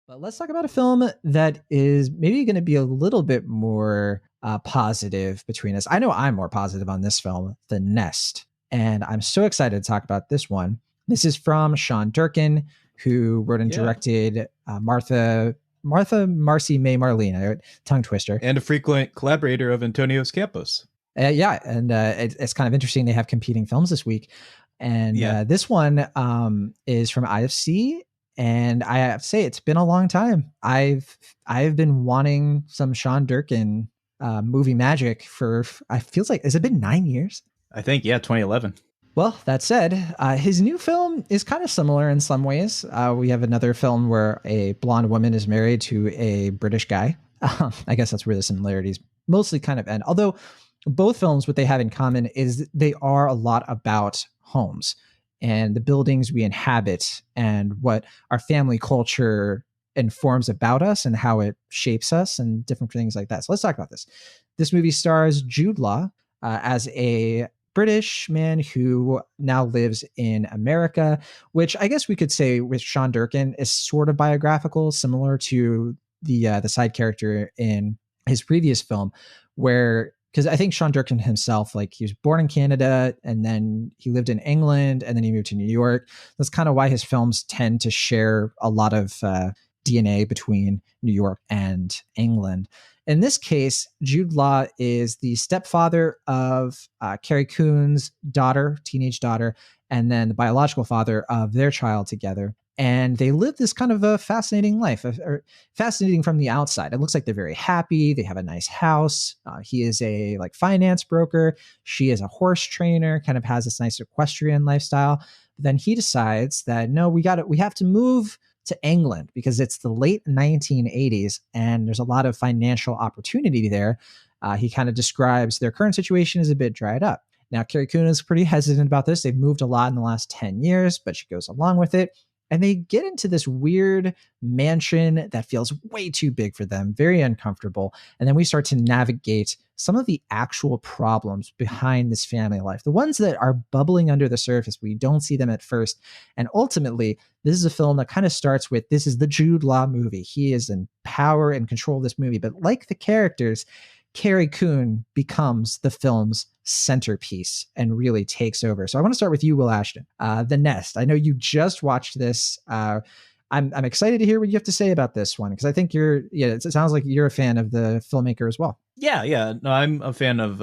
But let's talk about a film that is maybe going to be a little bit more positive between us. I know I'm more positive on this film, The Nest, and I'm so excited to talk about this one. This is from Sean Durkin, who wrote and Yeah. directed Martha Marcy May Marlene, tongue twister. And a frequent collaborator of Antonio's Campos. Yeah, and it's kind of interesting. They have competing films this week, and Yeah. this one is from IFC. And I have to say, it's been a long time. I've been wanting some Sean Durkin movie magic for. I feels like has it been 9 years? I think, yeah, 2011. Well, that said, his new film is kind of similar in some ways. We have another film where a blonde woman is married to a British guy. I guess that's where the similarities mostly kind of end. Although both films, what they have in common is they are a lot about homes and the buildings we inhabit and what our family culture informs about us and how it shapes us and different things like that. So let's talk about this. This movie stars Jude Law as a British man who now lives in America, which I guess we could say with Sean Durkin is sort of biographical, similar to the side character in his previous film, where because I think Sean Durkin himself, like he was born in Canada and then he lived in England and then he moved to New York. That's kind of why his films tend to share a lot of DNA between New York and England. In this case, Jude Law is the stepfather of Carrie Coon's daughter, teenage daughter, and then the biological father of their child together. And they live this kind of a fascinating life, or fascinating from the outside. It looks like they're very happy. They have a nice house. He is a like finance broker. She is a horse trainer, kind of has this nice equestrian lifestyle. But then he decides that no, we have to move to England because it's the late 1980s and there's a lot of financial opportunity there. He kind of describes their current situation as a bit dried up. Now, Carrie Coon is pretty hesitant about this. They've moved a lot in the last 10 years, but she goes along with it. And they get into this weird mansion that feels way too big for them, very uncomfortable. And then we start to navigate some of the actual problems behind this family life, the ones that are bubbling under the surface. We don't see them at first. And ultimately, this is a film that kind of starts with this is the Jude Law movie. He is in power and control of this movie. But like the characters, Carrie Coon becomes the film's centerpiece and really takes over. So I want to start with you, Will Ashton. The Nest. I know you just watched this. I'm excited to hear what you have to say about this one because I think it sounds like you're a fan of the filmmaker as well. Yeah. No, I'm a fan of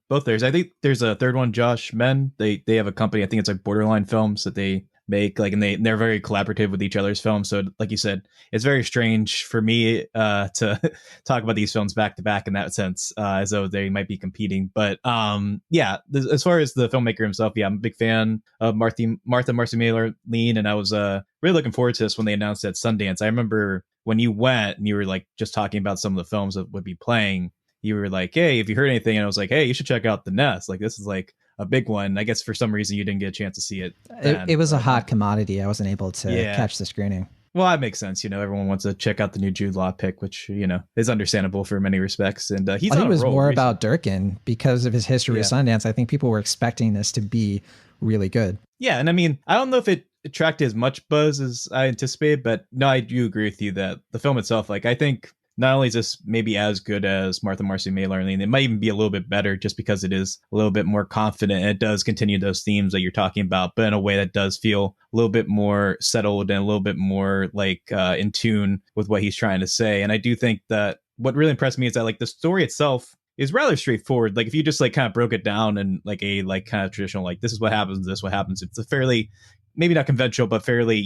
both theirs. I think there's a third one, Josh Men. They have a company. I think it's like Borderline Films that they make, like, and they're very collaborative with each other's films. So like you said, it's very strange for me to talk about these films back to back in that sense, as though they might be competing. But as far as the filmmaker himself, yeah, I'm a big fan of Martha Marcy May Marlene, and I was really looking forward to this when they announced it at Sundance. I remember when you went and you were like just talking about some of the films that would be playing. You were like, hey, have you heard anything? And I was like, hey, you should check out The Nest. Like, this is like a big one. I guess for some reason you didn't get a chance to see it. It was a hot commodity. I wasn't able to catch the screening. Well, that makes sense. Everyone wants to check out the new Jude Law pick, which, is understandable for many respects. And I think it was more about Durkin because of his history with Sundance. I think people were expecting this to be really good. Yeah. And I mean, I don't know if it attracted as much buzz as I anticipated, but no, I do agree with you that the film itself, like, I think not only is this maybe as good as Martha Marcy May Marlene, it might even be a little bit better just because it is a little bit more confident and it does continue those themes that you're talking about, but in a way that does feel a little bit more settled and a little bit more like in tune with what he's trying to say. And I do think that what really impressed me is that like the story itself is rather straightforward. Like if you just like kind of broke it down and like a like kind of traditional, like this is what happens, this is what happens. It's a fairly, maybe not conventional, but fairly,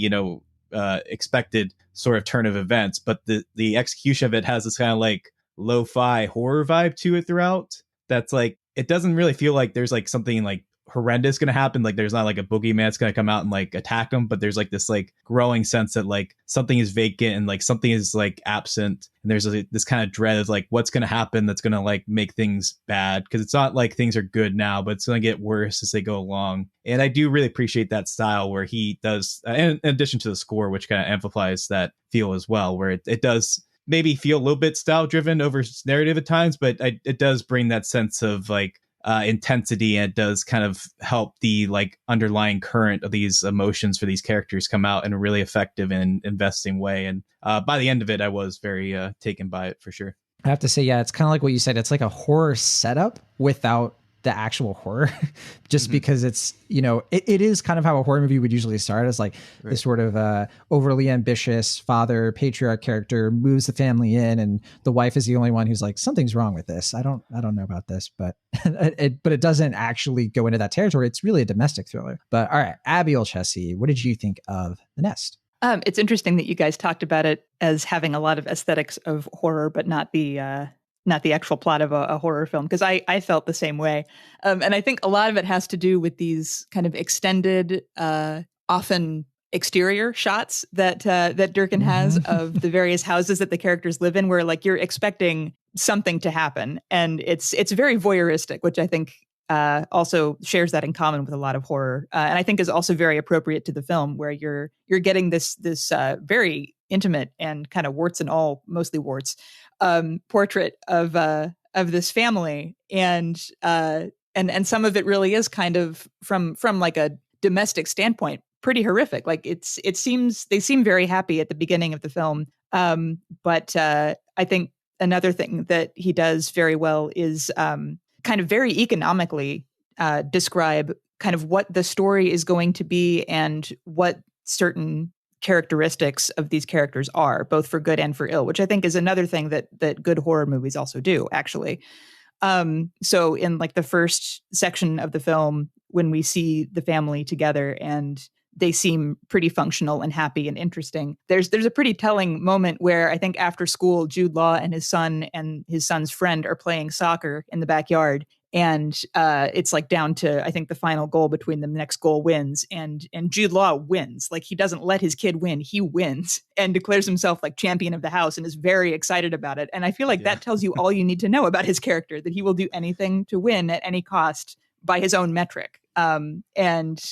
expected sort of turn of events, but the execution of it has this kind of like lo-fi horror vibe to it throughout. That's like, it doesn't really feel like there's like something like horrendous going to happen. Like there's not like a boogeyman that's going to come out and like attack them, but there's like this like growing sense that like something is vacant and like something is like absent. And there's this kind of dread of like what's going to happen that's going to like make things bad. Cause it's not like things are good now, but it's going to get worse as they go along. And I do really appreciate that style where he does, in addition to the score, which kind of amplifies that feel as well, where it does maybe feel a little bit style driven over narrative at times, but it does bring that sense of like intensity, and it does kind of help the like underlying current of these emotions for these characters come out in a really effective and investing way. And by the end of it, I was very taken by it for sure. I have to say, yeah, it's kind of like what you said. It's like a horror setup without the actual horror, just because it's, it is kind of how a horror movie would usually start, as like this sort of overly ambitious father patriarch character moves the family in, and the wife is the only one who's like, something's wrong with this. I don't know about this, but but it doesn't actually go into that territory. It's really a domestic thriller. But all right, Abby Olchesi, what did you think of The Nest? It's interesting that you guys talked about it as having a lot of aesthetics of horror, but not the actual plot of a horror film, because I felt the same way. And I think a lot of it has to do with these kind of extended, often exterior shots that Durkin has of the various houses that the characters live in, where like you're expecting something to happen. And it's very voyeuristic, which I think also shares that in common with a lot of horror, and I think is also very appropriate to the film, where you're getting this very intimate and kind of warts and all, mostly warts, portrait of this family, and some of it really is kind of from like a domestic standpoint pretty horrific. Like they seem very happy at the beginning of the film, but I think another thing that he does very well is kind of very economically describe kind of what the story is going to be and what certain characteristics of these characters are, both for good and for ill, which I think is another thing that good horror movies also do, actually. So in like the first section of the film, when we see the family together and they seem pretty functional and happy and interesting, there's a pretty telling moment where I think after school, Jude Law and his son's friend are playing soccer in the backyard. And it's like down to, I think, the final goal between them. The next goal wins, and Jude Law wins. Like, he doesn't let his kid win. He wins and declares himself like champion of the house and is very excited about it. And I feel like that tells you all you need to know about his character, that he will do anything to win at any cost by his own metric. And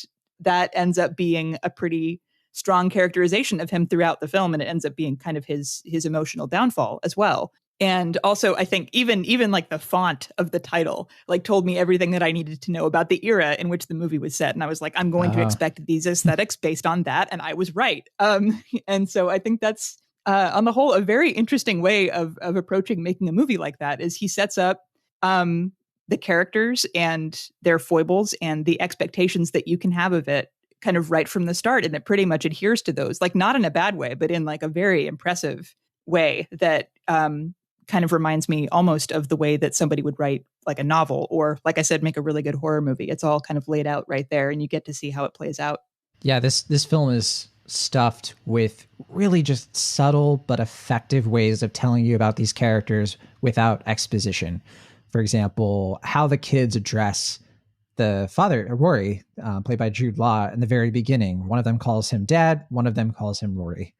that ends up being a pretty strong characterization of him throughout the film. And it ends up being kind of his emotional downfall as well. And also, I think even like the font of the title like told me everything that I needed to know about the era in which the movie was set. And I was like, I'm going to expect these aesthetics based on that. And I was right. And so I think that's on the whole a very interesting way of approaching making a movie like that, is he sets up the characters and their foibles and the expectations that you can have of it kind of right from the start. And it pretty much adheres to those, like not in a bad way, but in like a very impressive way that kind of reminds me almost of the way that somebody would write like a novel, or like I said, make a really good horror movie. It's all kind of laid out right there and you get to see how it plays out. Yeah, this film is stuffed with really just subtle but effective ways of telling you about these characters without exposition. For example, how the kids address the father, Rory, played by Jude Law, in the very beginning. One of them calls him Dad, one of them calls him Rory.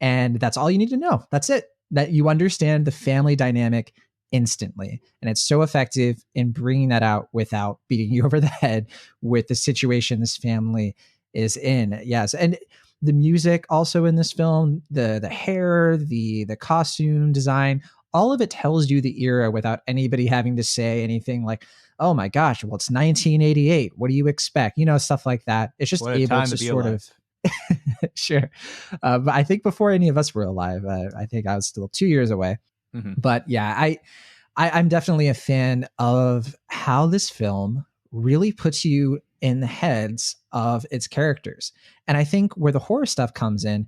And that's all you need to know. That's it. That you understand the family dynamic instantly. And it's so effective in bringing that out without beating you over the head with the situation this family is in. Yes. And the music also in this film, the hair, the costume design, all of it tells you the era without anybody having to say anything like, oh my gosh, well, it's 1988. What do you expect? Stuff like that. It's just able to sort of, sure. But I think before any of us were alive, I think I was still 2 years away. Mm-hmm. But yeah, I'm definitely a fan of how this film really puts you in the heads of its characters. And I think where the horror stuff comes in,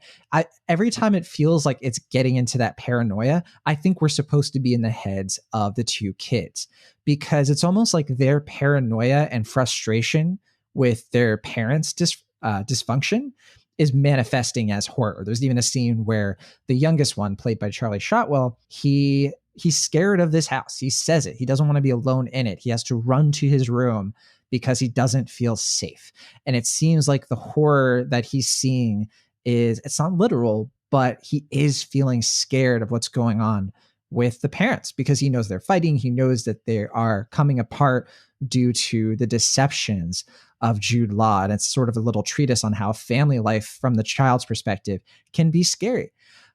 every time it feels like it's getting into that paranoia, I think we're supposed to be in the heads of the two kids, because it's almost like their paranoia and frustration with their parents' dysfunction is manifesting as horror. There's even a scene where the youngest one, played by Charlie Shotwell, he's scared of this house. He says it. He doesn't want to be alone in it. He has to run to his room because he doesn't feel safe. And it seems like the horror that he's seeing it's not literal, but he is feeling scared of what's going on with the parents, because he knows they're fighting. He knows that they are coming apart due to the deceptions of Jude Law. And it's sort of a little treatise on how family life from the child's perspective can be scary.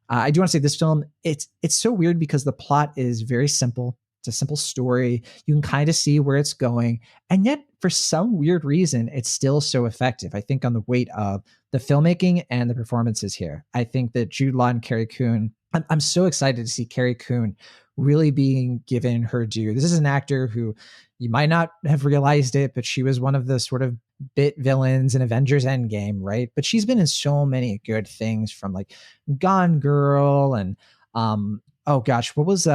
I do want to say this film, it's so weird because the plot is very simple. It's a simple story. You can kind of see where it's going. And yet, for some weird reason, it's still so effective. I think on the weight of the filmmaking and the performances here. I think that Jude Law and Carrie Coon, I'm so excited to see Carrie Coon really being given her due. This is an actor who you might not have realized it, but she was one of the sort of bit villains in Avengers Endgame, right? But she's been in so many good things, from like Gone Girl and oh gosh, what was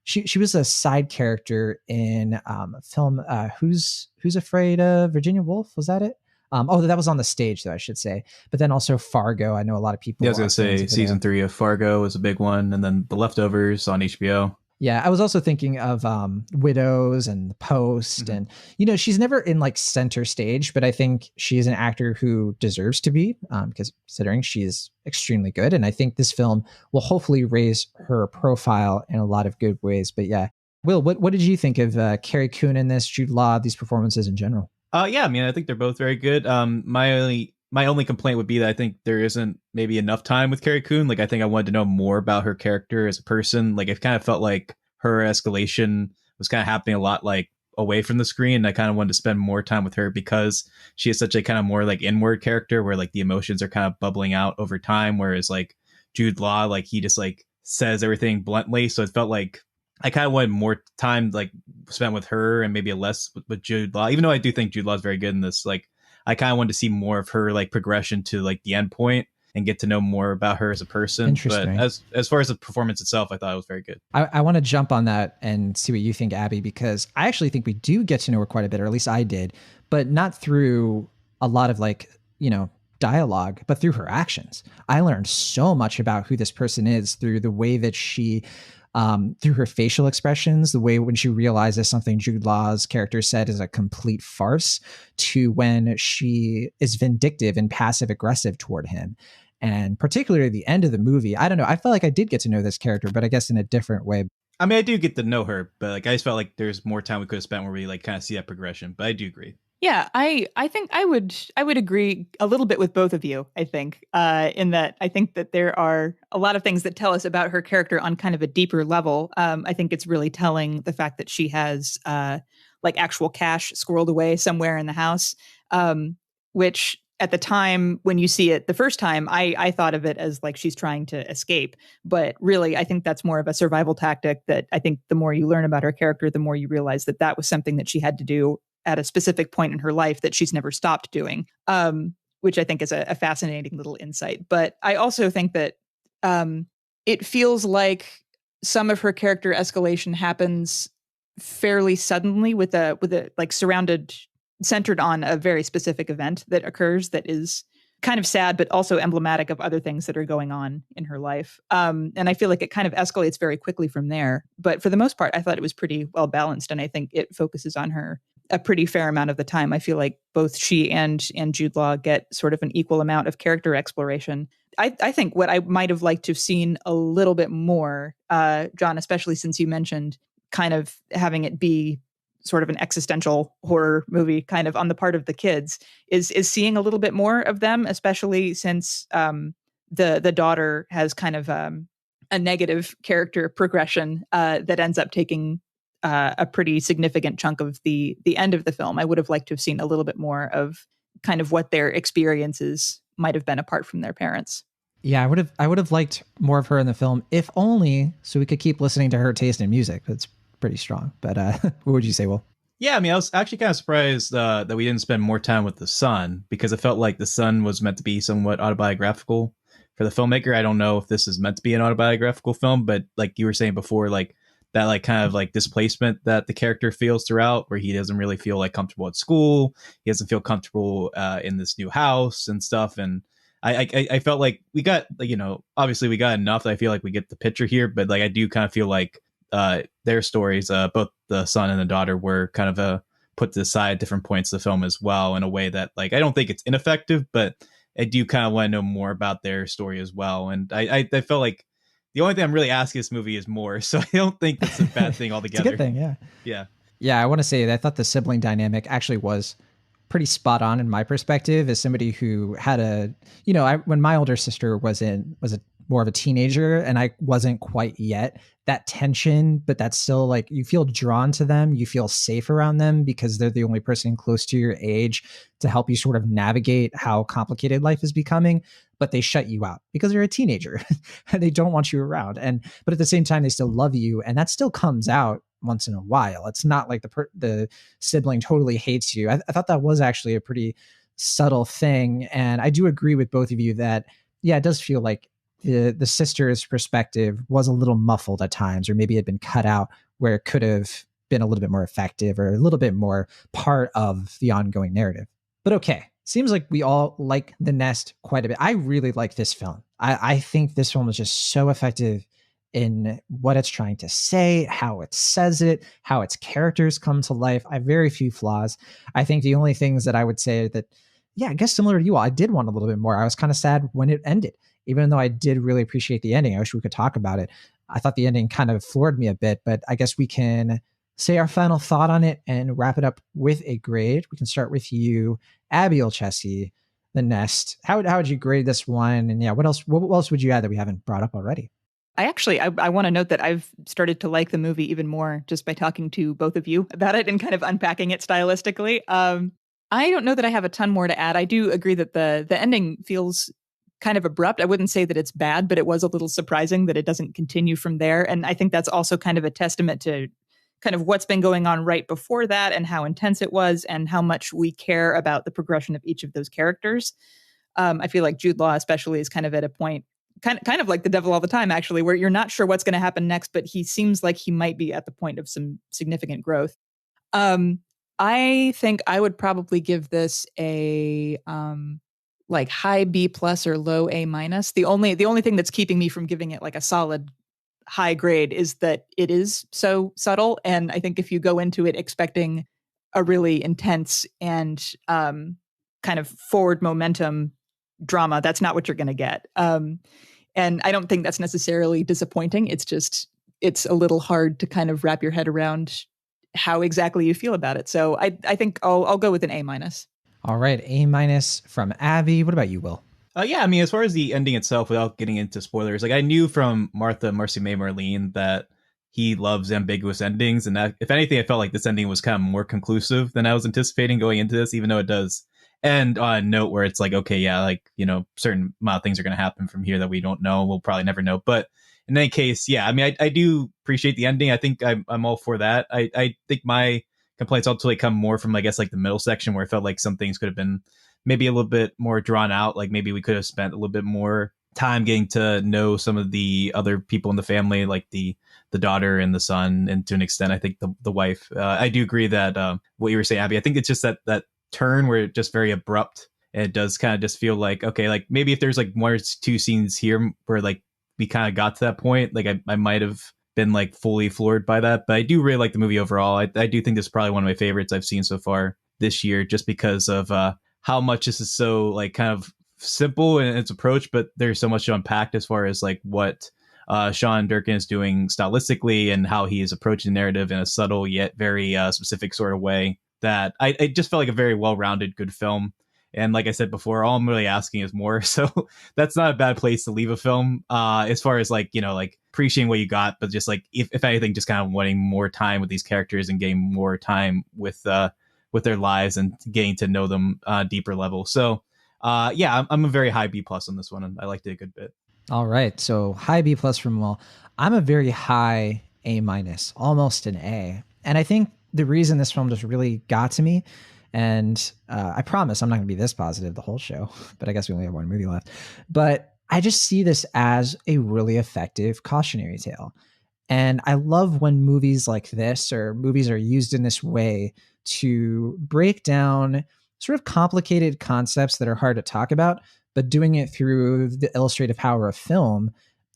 she was a side character in a film Who's Afraid of Virginia Woolf, was that it? Oh, that was on the stage though, I should say. But then also Fargo. I know a lot of people. Yeah, I was gonna say season 3 of Fargo was a big one, and then The Leftovers on HBO. Yeah, I was also thinking of Widows and The Post, and she's never in like center stage, but I think she's an actor who deserves to be, because considering she is extremely good, and I think this film will hopefully raise her profile in a lot of good ways. But yeah, Will, what did you think of Carrie Coon in this, Jude Law, these performances in general? Yeah, I mean, I think they're both very good. My only complaint would be that I think there isn't maybe enough time with Carrie Coon. Like, I think I wanted to know more about her character as a person. Like, it kind of felt like her escalation was kind of happening a lot like away from the screen. And I kind of wanted to spend more time with her because she is such a kind of more like inward character where like the emotions are kind of bubbling out over time. Whereas like Jude Law, like he just like says everything bluntly. So it felt like I kind of wanted more time like spent with her and maybe less with Jude Law, even though I do think Jude Law is very good in this. Like, I kind of wanted to see more of her like progression to like the end point and get to know more about her as a person. Interesting. But as far as the performance itself, I thought it was very good. I want to jump on that and see what you think, Abby, because I actually think we do get to know her quite a bit, or at least I did, but not through a lot of like, dialogue, but through her actions. I learned so much about who this person is through the way that she through her facial expressions, the way when she realizes something Jude Law's character said is a complete farce, to when she is vindictive and passive aggressive toward him. And particularly at the end of the movie, I don't know, I felt like I did get to know this character, but I guess in a different way. I mean, I do get to know her, but like I just felt like there's more time we could have spent where we like kind of see that progression. But I do agree. Yeah, I think I would agree a little bit with both of you, I think, in that I think that there are a lot of things that tell us about her character on kind of a deeper level. I think it's really telling the fact that she has like actual cash squirreled away somewhere in the house, which at the time when you see it the first time, I thought of it as like she's trying to escape. But really, I think that's more of a survival tactic that I think the more you learn about her character, the more you realize that that was something that she had to do at a specific point in her life that she's never stopped doing, which I think is a fascinating little insight. But I also think that it feels like some of her character escalation happens fairly suddenly with a like centered on a very specific event that occurs that is kind of sad, but also emblematic of other things that are going on in her life. And I feel like it kind of escalates very quickly from there. But for the most part, I thought it was pretty well balanced. And I think it focuses on her a pretty fair amount of the time. I feel like both she and Jude Law get sort of an equal amount of character exploration. I think what I might have liked to have seen a little bit more, John, especially since you mentioned kind of having it be sort of an existential horror movie kind of on the part of the kids, is seeing a little bit more of them, especially since the daughter has kind of a negative character progression that ends up taking a pretty significant chunk of the end of the film. I would have liked to have seen a little bit more of kind of what their experiences might have been apart from their parents. Yeah, I would have liked more of her in the film, if only so we could keep listening to her taste in music. That's pretty strong. But what would you say, Will? Yeah, I mean, I was actually kind of surprised that we didn't spend more time with the son, because it felt like the son was meant to be somewhat autobiographical for the filmmaker. I don't know if this is meant to be an autobiographical film, but like you were saying before, like that like kind of like displacement that the character feels throughout, where he doesn't really feel like comfortable at school. He doesn't feel comfortable in this new house and stuff. And I felt like we got, obviously we got enough that I feel like we get the picture here, but like I do kind of feel like their stories, both the son and the daughter, were kind of put to the side at different points of the film as well, in a way that like I don't think it's ineffective, but I do kind of want to know more about their story as well. And I felt like the only thing I'm really asking this movie is more, so I don't think that's a bad thing altogether. It's a good thing, yeah. Yeah. Yeah, I want to say that I thought the sibling dynamic actually was pretty spot on in my perspective, as somebody who had when my older sister was a more of a teenager and I wasn't quite yet. That tension, but that's still like you feel drawn to them, you feel safe around them because they're the only person close to your age to help you sort of navigate how complicated life is becoming, but they shut you out because you're a teenager and they don't want you around. And but at the same time they still love you, and that still comes out once in a while. It's not like the sibling totally hates you. I thought that was actually a pretty subtle thing, and I do agree with both of you that yeah, it does feel like the sister's perspective was a little muffled at times, or maybe it had been cut out where it could have been a little bit more effective or a little bit more part of the ongoing narrative. But okay, seems like we all like The Nest quite a bit. I really like this film. I think this film is just so effective in what it's trying to say, how it says it, how its characters come to life. I have very few flaws. I think the only things that I would say that, yeah, I guess similar to you all, I did want a little bit more. I was kind of sad when it ended, even though I did really appreciate the ending. I wish we could talk about it. I thought the ending kind of floored me a bit, but I guess we can say our final thought on it and wrap it up with a grade. We can start with you, Abby Olchesky, The Nest. How would you grade this one? And yeah, what else would you add that we haven't brought up already? I want to note that I've started to like the movie even more just by talking to both of you about it and kind of unpacking it stylistically. I don't know that I have a ton more to add. I do agree that the ending feels kind of abrupt. I wouldn't say that it's bad, but it was a little surprising that it doesn't continue from there. And I think that's also kind of a testament to kind of what's been going on right before that and how intense it was and how much we care about the progression of each of those characters. I feel like Jude Law especially is kind of at a point, kind of like The Devil All the Time, actually, where you're not sure what's going to happen next, but he seems like he might be at the point of some significant growth. I think I would probably give this a like high B plus or low A minus. The only thing that's keeping me from giving it like a solid high grade is that it is so subtle. And I think if you go into it expecting a really intense and kind of forward momentum drama, that's not what you're going to get. And I don't think that's necessarily disappointing. It's just, it's a little hard to kind of wrap your head around how exactly you feel about it. So I think I'll go with an A minus. All right, A minus from Abby. What about you, Will? Yeah, I mean, as far as the ending itself, without getting into spoilers, like I knew from Marcy May Marlene that he loves ambiguous endings, and that, if anything, I felt like this ending was kind of more conclusive than I was anticipating going into this, even though it does end on a note where it's like, okay, yeah, like, you know, certain amount of things are going to happen from here that we don't know. We'll probably never know. But in any case, yeah, I mean, I do appreciate the ending. I think I'm all for that. I think my complaints ultimately come more from, I guess, like the middle section where I felt like some things could have been maybe a little bit more drawn out. Like maybe we could have spent a little bit more time getting to know some of the other people in the family, like the daughter and the son, and to an extent, I think the wife. I do agree that what you were saying, Abby, I think it's just that turn where it's just very abrupt. And it does kind of just feel like, okay, like maybe if there's like one or two scenes here where like we kind of got to that point, like I might have been like fully floored by that. But I do really like the movie overall. I do think this is probably one of my favorites I've seen so far this year, just because of how much this is so like kind of simple in its approach, but there's so much to unpack as far as like what Sean Durkin is doing stylistically and how he is approaching the narrative in a subtle yet very specific sort of way, that I just felt like a very well-rounded, good film. And like I said before, all I'm really asking is more. So that's not a bad place to leave a film as far as like, you know, like appreciating what you got, but just like, if anything, just kind of wanting more time with these characters and getting more time with their lives and getting to know them deeper level. So yeah, I'm a very high B plus on this one, and I liked it a good bit. All right, so high B plus from Will. I'm a very high A minus, almost an A. And I think the reason this film just really got to me, and I promise I'm not going to be this positive the whole show, but I guess we only have one movie left. But I just see this as a really effective cautionary tale. And I love when movies like this, or movies are used in this way to break down sort of complicated concepts that are hard to talk about, but doing it through the illustrative power of film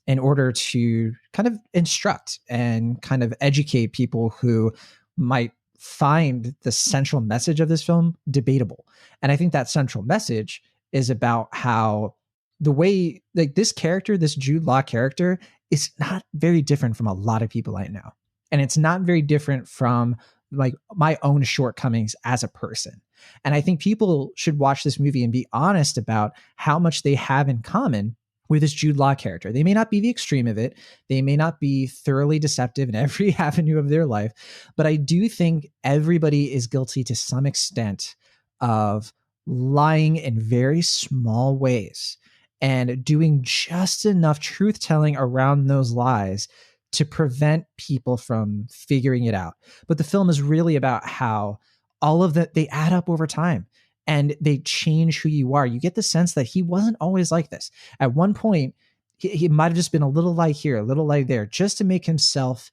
in order to kind of instruct and kind of educate people who might find the central message of this film debatable. And I think that central message is about how the way, like, this character, this Jude Law character, is not very different from a lot of people I know. And it's not very different from like my own shortcomings as a person. And I think people should watch this movie and be honest about how much they have in common with this Jude Law character. They may not be the extreme of it. They may not be thoroughly deceptive in every avenue of their life, but I do think everybody is guilty to some extent of lying in very small ways and doing just enough truth telling around those lies to prevent people from figuring it out. But the film is really about how all of that, they add up over time and they change who you are. You get the sense that he wasn't always like this. At one point, he might have just been a little lie here, a little lie there, just to make himself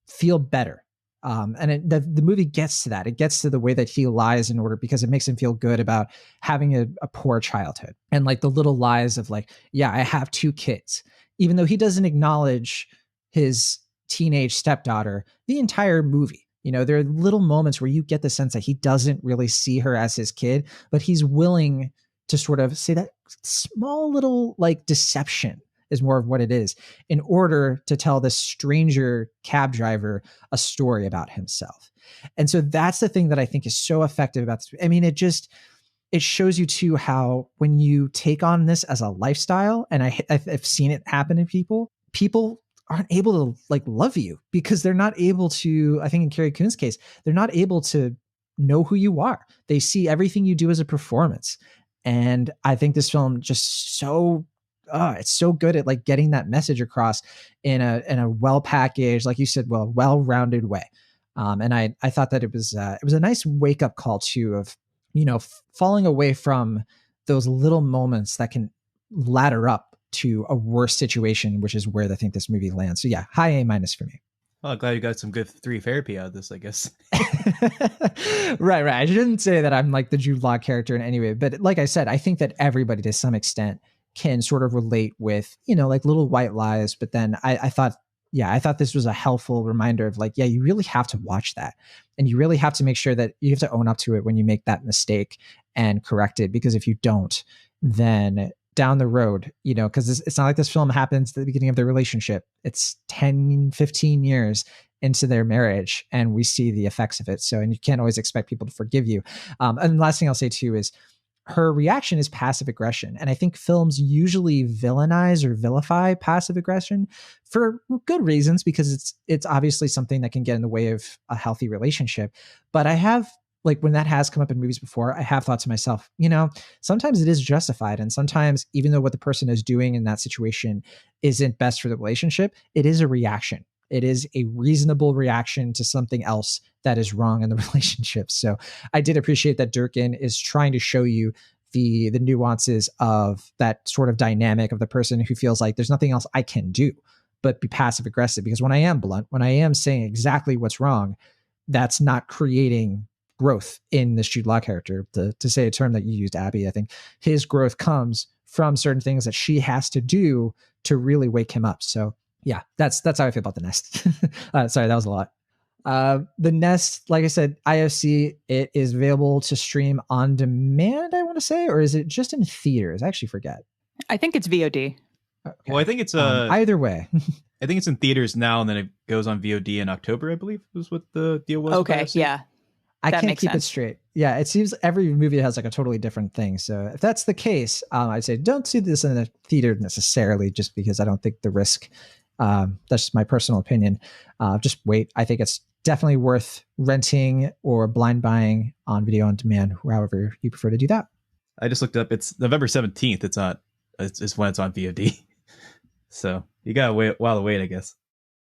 feel better. The movie gets to that. It gets to the way that he lies in order because it makes him feel good about having a poor childhood. And like the little lies of like, yeah, I have 2 kids, even though he doesn't acknowledge his teenage stepdaughter the entire movie. You know, there are little moments where you get the sense that he doesn't really see her as his kid, but he's willing to sort of say that small little like deception is more of what it is in order to tell this stranger cab driver a story about himself. And so that's the thing that I think is so effective about this. I mean, it shows you too how when you take on this as a lifestyle, and I've seen it happen in people aren't able to like love you because they're not able to, I think in Carrie Coon's case, they're not able to know who you are. They see everything you do as a performance. And I think this film just it's so good at like getting that message across in a well-packaged, like you said, well-rounded way. And I thought that it was a nice wake up call too of, you know, falling away from those little moments that can ladder up to a worse situation, which is where I think this movie lands. So yeah, high A- for me. Well, I'm glad you got some good 3 therapy out of this, I guess. Right. I shouldn't say that I'm like the Jude Law character in any way, but like I said, I think that everybody to some extent can sort of relate with, you know, like little white lies. But then I thought this was a helpful reminder of like, yeah, you really have to watch that. And you really have to make sure that you have to own up to it when you make that mistake and correct it. Because if you don't, then down the road, you know, because it's not like this film happens at the beginning of their relationship. It's 10, 15 years into their marriage and we see the effects of it. So, and you can't always expect people to forgive you. And the last thing I'll say too is her reaction is passive aggression. And I think films usually villainize or vilify passive aggression for good reasons, because it's obviously something that can get in the way of a healthy relationship. But I have, like, when that has come up in movies before, I have thought to myself, you know, sometimes it is justified. And sometimes, even though what the person is doing in that situation isn't best for the relationship, it is a reaction. It is a reasonable reaction to something else that is wrong in the relationship. So I did appreciate that Durkin is trying to show you the nuances of that sort of dynamic of the person who feels like there's nothing else I can do but be passive aggressive. Because when I am blunt, when I am saying exactly what's wrong, that's not creating growth in this Jude Law character. To say a term that you used, Abby, I think his growth comes from certain things that she has to do to really wake him up. So yeah, that's how I feel about The Nest. Sorry, that was a lot. The Nest, like I said, IFC, it is available to stream on demand, I want to say, or is it just in theaters? I actually forget. I think it's VOD. Okay. Well, I think it's either way. I think it's in theaters now, and then it goes on VOD in October, I believe, was what the deal was. Okay, yeah. I can't keep it straight. Yeah, it seems every movie has like a totally different thing. So if that's the case, I'd say don't see this in a theater necessarily, just because I don't think the risk. That's just my personal opinion. Just wait. I think it's definitely worth renting or blind buying on video on demand, however you prefer to do that. I just looked up. It's November 17th. It's when it's on VOD. So you gotta wait a while to wait, I guess.